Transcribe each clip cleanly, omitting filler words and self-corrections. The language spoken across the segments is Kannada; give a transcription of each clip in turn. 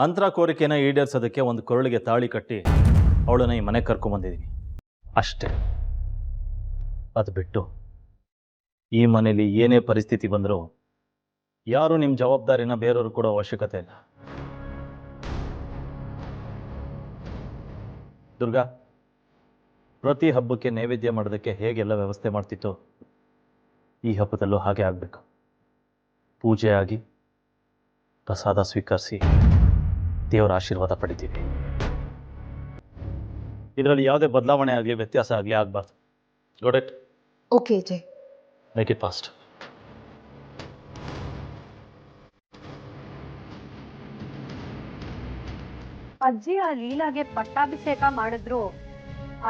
ಅಂತರ ಕೋರಿಕೆನ ಈಡೇರಿಸೋದಕ್ಕೆ ಒಂದು ಕೊರಳಿಗೆ ತಾಳಿ ಕಟ್ಟಿ ಅವಳನ್ನ ಈ ಮನೆಗೆ ಕರ್ಕೊಂಬಂದಿದ್ದೀನಿ ಅಷ್ಟೇ. ಅದು ಬಿಟ್ಟು ಈ ಮನೇಲಿ ಏನೇ ಪರಿಸ್ಥಿತಿ ಬಂದರೂ ಯಾರು ನಿಮ್ಮ ಜವಾಬ್ದಾರಿನ ಬೇರೆಯವರು ಕೊಡೋ ಅವಶ್ಯಕತೆ ಇಲ್ಲ. ದುರ್ಗಾ, ಪ್ರತಿ ಹಬ್ಬಕ್ಕೆ ನೈವೇದ್ಯ ಮಾಡೋದಕ್ಕೆ ಹೇಗೆಲ್ಲ ವ್ಯವಸ್ಥೆ ಮಾಡ್ತಿತ್ತು ಈ ಹಬ್ಬದಲ್ಲೂ ಹಾಗೆ ಆಗಬೇಕು. ಪೂಜೆ ಆಗಿ ಪ್ರಸಾದ ಸ್ವೀಕರಿಸಿ ದೇವರ ಆಶೀರ್ವಾದ ಪಡಿತೀವಿ. ಇದರಲ್ಲಿ ಯಾವುದೇ ಬದಲಾವಣೆ ಆಗಲಿ ವ್ಯತ್ಯಾಸ ಆಗಲಿ ಆಗಬಾರ್ದು. Got it? Okay Jai, make it fast. ಅಜ್ಜಿ ಆ ಲೀಲಾಗೆ ಪಟ್ಟಾಭಿಷೇಕ ಮಾಡಿದ್ರು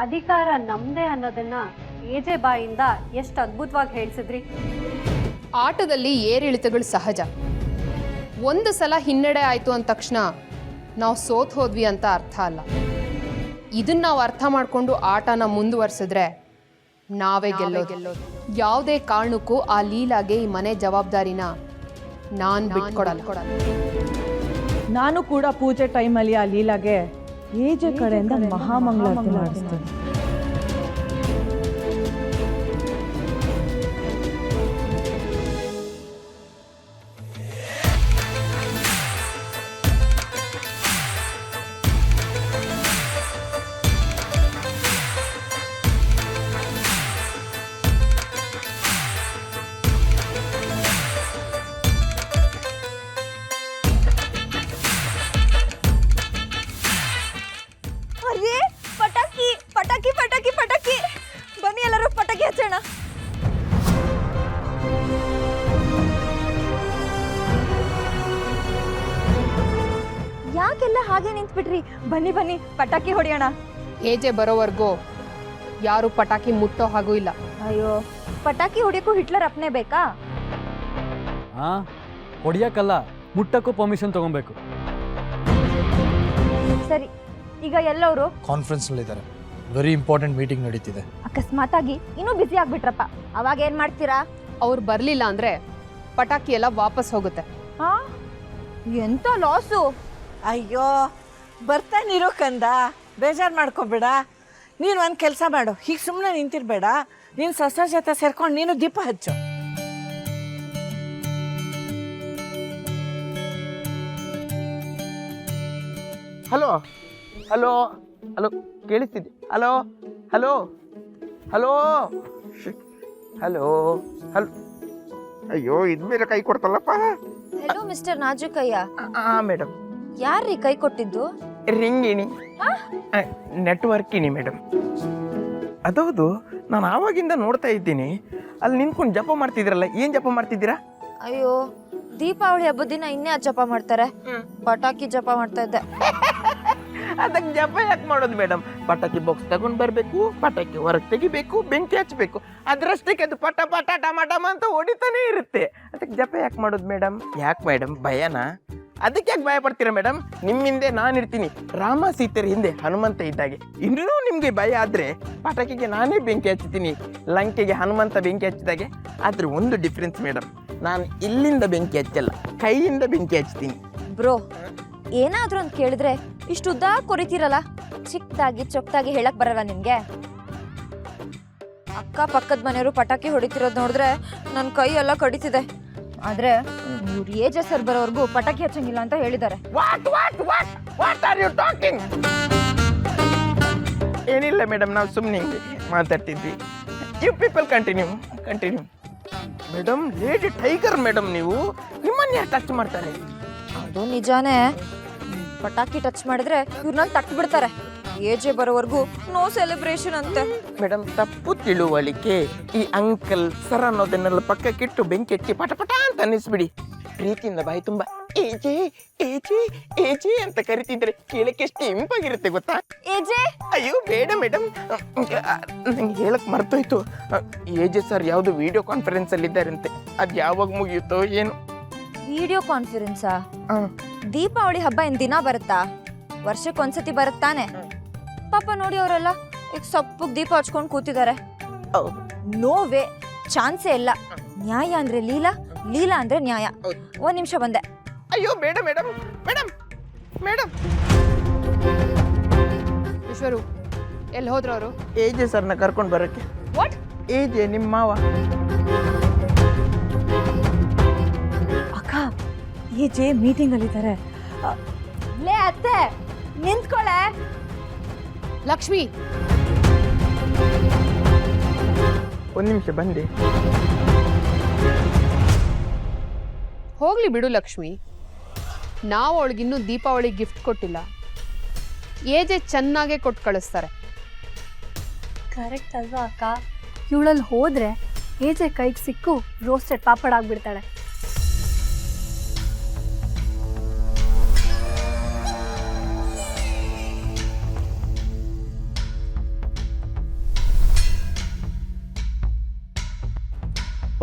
ಅಧಿಕಾರ ನಮ್ದೇ ಅನ್ನೋದನ್ನ ಏಜೆ ಬಾಯಿಂದ ಎಷ್ಟು ಅದ್ಭುತವಾಗಿ ಹೇಳ್ಸಿದ್ರಿ. ಆಟದಲ್ಲಿ ಏರಿಳಿತಗಳು ಸಹಜ. ಒಂದು ಸಲ ಹಿನ್ನಡೆ ಆಯಿತು ಅಂದ ತಕ್ಷಣ ನಾವು ಸೋತ್ ಹೋದ್ವಿ ಅಂತ ಅರ್ಥ ಅಲ್ಲ. ಇದನ್ನ ನಾವು ಅರ್ಥ ಮಾಡಿಕೊಂಡು ಆಟನ ಮುಂದುವರ್ಸಿದ್ರೆ ನಾವೇ ಗೆಲ್ಲೋದು. ಯಾವುದೇ ಕಾರಣಕ್ಕೂ ಆ ಲೀಲಾಗೆ ಈ ಮನೆ ಜವಾಬ್ದಾರಿನ ನಾನು ಬಿಟ್ಕೊಡಲ್ಲ. ನಾನು ಕೂಡ ಪೂಜೆ ಟೈಮಲ್ಲಿ ಆ ಲೀಲಾಗೆ ಏಜೆ ಕಡೆಯಿಂದ ಮಹಾಮಂಗಳಾರತಿ ಮಾಡಿಸ್ತೀನಿ. ಪಟಾಕಿ ಪಟಾಕಿ ಪಟಾಕಿ ಪಟಾಕಿ, ಬನ್ನಿ ಎಲ್ಲರೂ ಪಟಾಕಿ ಹಚ್ಚೋಣ. ಯಾಕೆಲ್ಲ ಹಾಗೆ ನಿಂತ್ಬಿಟ್ರಿ? ಬನ್ನಿ ಬನ್ನಿ ಪಟಾಕಿ ಹೊಡೆಯೋಣ. ಏಜೆ ಬರೋವರೆಗೂ ಯಾರು ಪಟಾಕಿ ಮುಟ್ಟೋ ಹಾಗೂ ಇಲ್ಲ. ಅಯ್ಯೋ, ಪಟಾಕಿ ಹೊಡಿಯೋಕ್ಕೂ ಹಿಟ್ಲರ್ ಅಪ್ನೆ ಬೇಕಾ? ಹೊಡಿಯಕ್ಕಲ್ಲ, ಮುಟ್ಟಕ್ಕೂ ಪರ್ಮಿಷನ್ ತಗೊಬೇಕು. ಸರಿ, ಈಗ ಎಲ್ಲವರು ಕಾನ್ಫರೆನ್ಸ್ ನಲ್ಲಿದ್ದಾರೆ. ವೆರಿ ಇಂಪಾರ್ಟೆಂಟ್ ಮೀಟಿಂಗ್ ನಡೀತಿದೆ. ಅಕಸ್ಮಾತ್ ಆಗಿ ಇನ್ನೂ ಬಿಸಿ ಆಗ್ಬಿಟ್ರಪ್ಪ, ಅವಾಗ ಏನ್ ಮಾಡ್ತೀರಾ? ಅವ್ರು ಬರ್ಲಿಲ್ಲ ಅಂದ್ರೆ ಪಟಾಕಿ ಎಲ್ಲ ವಾಪಸ್ ಹೋಗುತ್ತೆ. ಎಂತ ಲಾಸು? ಅಯ್ಯೋ, ಬರ್ತಾನಿರೋ ಕಂದ, ಬೇಜಾರು ಮಾಡ್ಕೋಬೇಡ. ನೀನು ಒಂದು ಕೆಲಸ ಮಾಡು, ಹೀಗೆ ಸುಮ್ಮನೆ ನಿಂತಿರ್ಬೇಡ. ನೀನು ಸೊಸೆ ಜೊತೆ ಸೇರ್ಕೊಂಡು ನೀನು ದೀಪ ಹಚ್ಚು. ಹಲೋ ಹಲೋ ಹಲೋ, ಕೇಳಿಸ್ತಿದ್ದೆ? Hello hello hello hello hello. ಅಯ್ಯೋ, ಇದ್ಮೇಲೆ ಕೈ ಕೊಡ್ತಲ್ಲಪ್ಪ. Hello mister Najukayya. ಮೇಡಮ್. ಯಾರ್ರೀ ಕೈ ಕೊಟ್ಟಿದ್ದು? ರಿಂಗಿಣಿ, ನೆಟ್ವರ್ಕಿನಿ ಮೇಡಮ್. ಅದೌದು, ನಾನು ಆವಾಗಿಂದ ನೋಡ್ತಾ ಇದ್ದೀನಿ. ಅಲ್ಲಿ ನಿಂತ್ಕೊಂಡು ಜಪ ಮಾಡ್ತಿದ್ದೀರಲ್ಲ, ಏನು ಜಪ ಮಾಡ್ತಿದ್ದೀರಾ? ಅಯ್ಯೋ, ದೀಪಾವಳಿ ಹಬ್ಬದ ದಿನ ಇನ್ನೇ ಜಪ ಮಾಡ್ತಾರೆ. ಪಟಾಕಿ ಜಪ ಮಾಡ್ತಾ ಇದ್ದೆ. ಅದಕ್ಕೆ ಜಪ ಯಾಕೆ ಮಾಡೋದು ಮೇಡಮ್? ಪಟಾಕಿ ಬಾಕ್ಸ್ ತಗೊಂಡ್ ಬರ್ಬೇಕು, ಪಟಾಕಿ ಹೊರಗೆ ತೆಗಿಬೇಕು, ಬೆಂಕಿ ಹಚ್ಚಬೇಕು. ಅದರಷ್ಟಕ್ಕೆ ಅದು ಪಟ ಪಟ ಟಮಾಟಮ ಅಂತ ಹೊಡಿತಾನೆ ಇರುತ್ತೆ. ಅದಕ್ಕೆ ಜಪ ಯಾಕೆ ಮಾಡೋದು ಮೇಡಮ್? ಯಾಕೆ ಮೇಡಮ್, ಭಯನಾ? ಅದಕ್ಕೆ ಯಾಕೆ ಭಯ ಪಡ್ತೀರಾ ಮೇಡಮ್? ನಿಮ್ಮ ಹಿಂದೆ ನಾನು ಇರ್ತೀನಿ, ರಾಮ ಸೀತೆರ ಹಿಂದೆ ಹನುಮಂತ ಇದ್ದಾಗೆ. ಇನ್ನೂ ನಿಮಗೆ ಭಯ ಆದರೆ ಪಟಾಕಿಗೆ ನಾನೇ ಬೆಂಕಿ ಹಚ್ತೀನಿ, ಲಂಕೆಗೆ ಹನುಮಂತ ಬೆಂಕಿ ಹಚ್ಚಿದಾಗೆ. ಆದರೆ ಒಂದು ಡಿಫ್ರೆನ್ಸ್ ಮೇಡಮ್, ನಾನು ಇಲ್ಲಿಂದ ಬೆಂಕಿ ಹಚ್ಚಲ್ಲ, ಕೈಯಿಂದ ಬೆಂಕಿ ಹಚ್ತೀನಿ. ಬ್ರೋ, ಏನಾದ್ರೂ ಅಂತ ಕೇಳಿದ್ರೆ ಇಷ್ಟು ಉದ್ದ ಕೊರಿತೀರಲ್ಲ, ಚಿಕ್ಕದಾಗಿ ಚೊಕ್ಕದಾಗಿ ಹೇಳಕ್ ಬರಲ್ಲ ನಿಮ್ಗೆ? ಅಕ್ಕ ಪಕ್ಕದ ಮನೆಯವರು ಪಟಾಕಿ ಹೊಡಿತಿರೋದು ನೋಡಿದ್ರೆ ನನ್ನ ಕೈ ಎಲ್ಲ ಕಡಿತಿದೆ. ಆದ್ರೆ ಇವ್ರು ಏಜೆ ಸರ್ ಬರೋವರೆಗೂ ಪಟಾಕಿ ಹಚ್ಚಂಗಿಲ್ಲ ಅಂತ ಹೇಳಿದ್ದಾರೆ. ಏನಿಲ್ಲ ಮೇಡಮ್, ನಾವು ಸುಮ್ಮನೆ ಮಾತಾಡ್ತಿದ್ವಿ. You people continue madam. Lady tiger madam, ನೀವು ನಿಮ್ಮನ್ನ ಯಾರು ಟಚ್ ಮಾಡ್ತಾರೆ? ಅದು ನಿಜಾನೇ. ಪಟಾಕಿ ಟಚ್ ಮಾಡಿದ್ರೆ ಇವ್ರನ್ನ ತಟ್ಟು ಬಿಡ್ತಾರೆ. ಏಜೆ ಬರೋವರೆಗೂ ನೋ ಸೆಲೆಬ್ರೇಷನ್ ಅಂತೆ. ಮೇಡಮ್, ತಪ್ಪು ತಿಳುವಳಿಕೆ. ಈ ಅಂಕಲ್ ಸರ್ ಅನ್ನೋದನ್ನೆಲ್ಲ ಪಕ್ಕಕ್ಕಿಟ್ಟು ಬೆಂಕಿ ಹಚ್ಚಿ ಪಟ ಪಟ ಅಂತ ಅನ್ನಿಸ್ಬಿಡಿ. ಪ್ರೀತಿಯಿಂದ ಬಾಯಿ ತುಂಬ ಏಜೆ ಏಜೆ ಏಜೆ ಅಂತ ಕರಿತಿದ್ರೆ ಕೇಳಕ್ಕೆ ಎಷ್ಟು ಇಂಪಾಗಿರುತ್ತೆ ಗೊತ್ತಾ? ಏಜೆ? ಅಯ್ಯೋ ಬೇಡ ಮೇಡಮ್, ನಂಗೆ ಹೇಳಕ್ ಮರ್ತೋಯ್ತು. ಏಜೆ ಸರ್ ಯಾವುದು ವಿಡಿಯೋ ಕಾನ್ಫರೆನ್ಸ್ ಅಲ್ಲಿ ಇದ್ದಾರಂತೆ. ಅದು ಯಾವಾಗ ಮುಗಿಯುತ್ತೋ ಏನು? ವಿಡಿಯೋ ಕಾನ್ಫರೆನ್ಸಾ? ದೀಪಾವಳಿ ಹಬ್ಬ ಏನ್ ದಿನ ಬರುತ್ತಾ? ವರ್ಷಕ್ಕೊಂದ್ಸತಿ ಬರುತ್ತಾನೆ. ಪಾಪ ನೋಡಿ, ಅವರೆಲ್ಲ ಈಗ ಸಪ್ಪಗ್ ದೀಪ ಹಚ್ಕೊಂಡು ಕೂತಿದ್ದಾರೆ. ನೋ ವೇ, ಚಾನ್ಸೇ ಇಲ್ಲ. ನ್ಯಾಯ ಅಂದ್ರೆ ಲೀಲಾ, ಲೀಲಾ ಅಂದ್ರೆ ನ್ಯಾಯ. ಒಂದ್ ನಿಮಿಷ ಬಂದೆ. ಅಯ್ಯೋ ಬೇಡ ಮೇಡಮ್, ಮೇಡಮ್ ಮೇಡಮ್ ಈಶ್ವರು ಎಲ್ಲಿ ಹೋದ್ರು ಅವರು? ಏಜೆ ಸರ್ನ ಕರ್ಕೊಂಡು ಬರೋಕ್ಕೆ. ವಾಟ್? ಏಜೆ ನಿಮ್ಮ ಮಾವ. ಅಕ್ಕ ಈ ಜೆ ಮೀಟಿಂಗಲ್ಲಿದ್ದಾರೆ. ಲೇ ಅತ್ತೆ ನಿಂತ್ಕೊಳೆ. ಲಕ್ಷ್ಮಿ, ಒಂದು ನಿಮಿಷ ಬಂದೆ. ಹೋಗ್ಲಿ ಬಿಡು ಲಕ್ಷ್ಮಿ. ನಾವು ಅವಳಿಗಿನ್ನೂ ದೀಪಾವಳಿ ಗಿಫ್ಟ್ ಕೊಟ್ಟಿಲ್ಲ. ಏಜೆ ಚೆನ್ನಾಗೇ ಕೊಟ್ಟು ಕಳಿಸ್ತಾರೆ. ಕರೆಕ್ಟ್ ಅಲ್ವಾ ಅಕ್ಕ? ಇವಳಲ್ಲಿ ಹೋದ್ರೆ ಏಜೆ ಕೈಗೆ ಸಿಕ್ಕು ರೋಸ್ಟೆಡ್ ಪಾಪಡ್ ಆಗ್ಬಿಡ್ತಾಳೆ.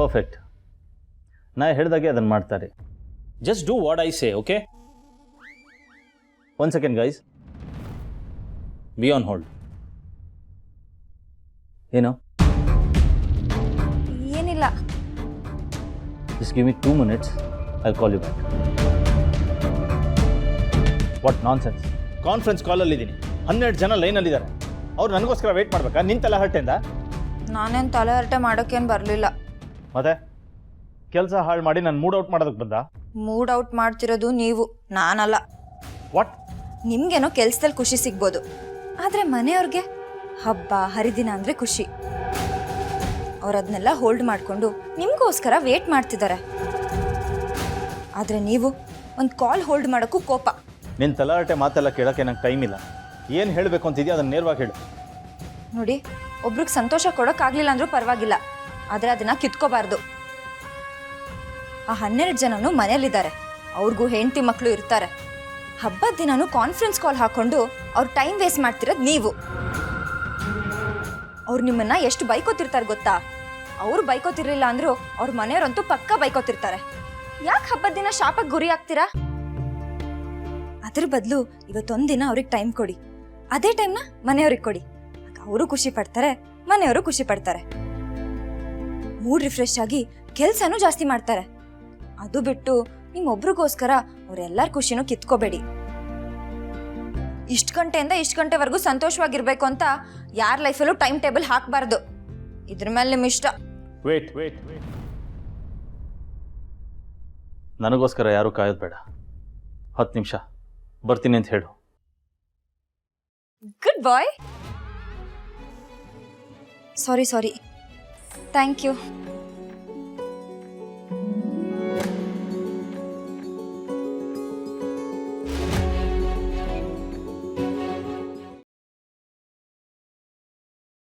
ಪರ್ಫೆಕ್ಟ್. ನಾ ಹೇಳ್ದಾಗೆ ಅದನ್ನು ಮಾಡ್ತಾರೆ. Just do what I say, okay? 1 second guys, be on hold. ಏನು? ಏನಿಲ್ಲ. Just give me 2 minutes, I call you back. What nonsense? Conference ಕಾಲಲ್ಲಿದ್ದೀನಿ, 12 ಜನ ಲೈನಲ್ಲಿದ್ದಾರೆ. ಅವ್ರು ನನಗೋಸ್ಕರ ವೆಯ್ಟ್ ಮಾಡಬೇಕಾ? ನಿಂತೆಲ್ಲ ಹರ್ಟೆಂದ? ನಾನೇನು ತಲೆ ಹರಟೆ ಮಾಡೋಕ್ಕೇನು ಬರಲಿಲ್ಲ. ಮತ್ತೆ ಕೆಲಸ ಹಾಳು ಮಾಡಿ ನಾನು ಮೂಡ್ ಔಟ್ ಮಾಡೋದಕ್ಕೆ ಬಂದ? ಮೂಡ್ ಔಟ್ ಮಾಡ್ತಿರೋದು ನೀವು, ನಾನಲ್ಲ. ವಾಟ್? ನಿಮ್ಗೇನೋ ಕೆಲ್ಸದಲ್ಲಿ ಖುಷಿ ಸಿಗ್ಬೋದು, ಆದರೆ ಮನೆಯವ್ರಿಗೆ ಹಬ್ಬ ಹರಿದಿನ ಅಂದರೆ ಖುಷಿ. ಅವ್ರು ಅದನ್ನೆಲ್ಲ ಹೋಲ್ಡ್ ಮಾಡಿಕೊಂಡು ನಿಮಗೋಸ್ಕರ ವೇಟ್ ಮಾಡ್ತಿದ್ದಾರೆ. ಆದರೆ ನೀವು ಒಂದು ಕಾಲ್ ಹೋಲ್ಡ್ ಮಾಡೋಕ್ಕೂ ಕೋಪ. ನಿನ್ನ ತಲಾಟೆ ಮಾತೆಲ್ಲ ಕೇಳೋಕ್ಕೆ ನಂಗೆ ಟೈಮ್ ಇಲ್ಲ. ಏನು ಹೇಳಬೇಕು ಅಂತಿದೆಯಾ ಅದನ್ನು ನೇರವಾಗಿ ಹೇಳು. ನೋಡಿ, ಒಬ್ರಿಗೆ ಸಂತೋಷ ಕೊಡೋಕ್ಕಾಗಲಿಲ್ಲ ಅಂದರೂ ಪರವಾಗಿಲ್ಲ, ಆದರೆ ಅದನ್ನು ಕಿತ್ಕೋಬಾರ್ದು. ಆ 12 ಜನನೂ ಮನೇಲಿದ್ದಾರೆ, ಅವ್ರಿಗೂ ಹೆಂಡತಿ ಮಕ್ಕಳು ಇರ್ತಾರೆ. ಹಬ್ಬದ ದಿನನೂ ಕಾನ್ಫರೆನ್ಸ್ ಕಾಲ್ ಹಾಕ್ಕೊಂಡು ಅವ್ರ ಟೈಮ್ ವೇಸ್ಟ್ ಮಾಡ್ತಿರೋದು ನೀವು. ಅವ್ರು ನಿಮ್ಮನ್ನು ಎಷ್ಟು ಬೈಕೋತಿರ್ತಾರೆ ಗೊತ್ತಾ? ಅವ್ರು ಬೈಕೋತಿರ್ಲಿಲ್ಲ ಅಂದರೂ ಅವ್ರ ಮನೆಯವರಂತೂ ಪಕ್ಕ ಬೈಕೋತಿರ್ತಾರೆ. ಯಾಕೆ ಹಬ್ಬದ ದಿನ ಶಾಪಕ್ಕೆ ಗುರಿ ಆಗ್ತೀರಾ? ಅದ್ರ ಬದಲು ಇವತ್ತೊಂದಿನ ಅವ್ರಿಗೆ ಟೈಮ್ ಕೊಡಿ, ಅದೇ ಟೈಮ್ನ ಮನೆಯವ್ರಿಗೆ ಕೊಡಿ. ಅವರು ಖುಷಿ ಪಡ್ತಾರೆ, ಮನೆಯವರು ಖುಷಿ ಪಡ್ತಾರೆ. ಮೂಡ್ ರಿಫ್ರೆಶ್ ಆಗಿ ಕೆಲಸನೂ ಜಾಸ್ತಿ ಮಾಡ್ತಾರೆ. ಅದು ಬಿಟ್ಟು ನಿಮ್ಮೊಬ್ರಿಗೋಸ್ಕರ ಅವರೆಲ್ಲರ ಖುಷಿನೂ ಕಿತ್ಕೋಬೇಡಿ. ಇಷ್ಟು ಗಂಟೆಯಿಂದ ಇಷ್ಟು ಗಂಟೆವರೆಗೂ ಸಂತೋಷವಾಗಿರ್ಬೇಕು ಅಂತ ಯಾರ ಲೈಫಲ್ಲೂ ಟೈಮ್ ಟೇಬಲ್ ಹಾಕಬಾರ್ದು. ಇದ್ರ ಮೇಲೆ ನಿಮ್ಮ ಇಷ್ಟ. ವೇಟ್ ವೇಟ್ ವೇಟ್, ನನಗೋಸ್ಕರ ಯಾರೂ ಕಾಯೋದು ಬೇಡ. 10 ನಿಮಿಷ ಬರ್ತೀನಿ ಅಂತ ಹೇಳು. Good bye. Sorry thank you.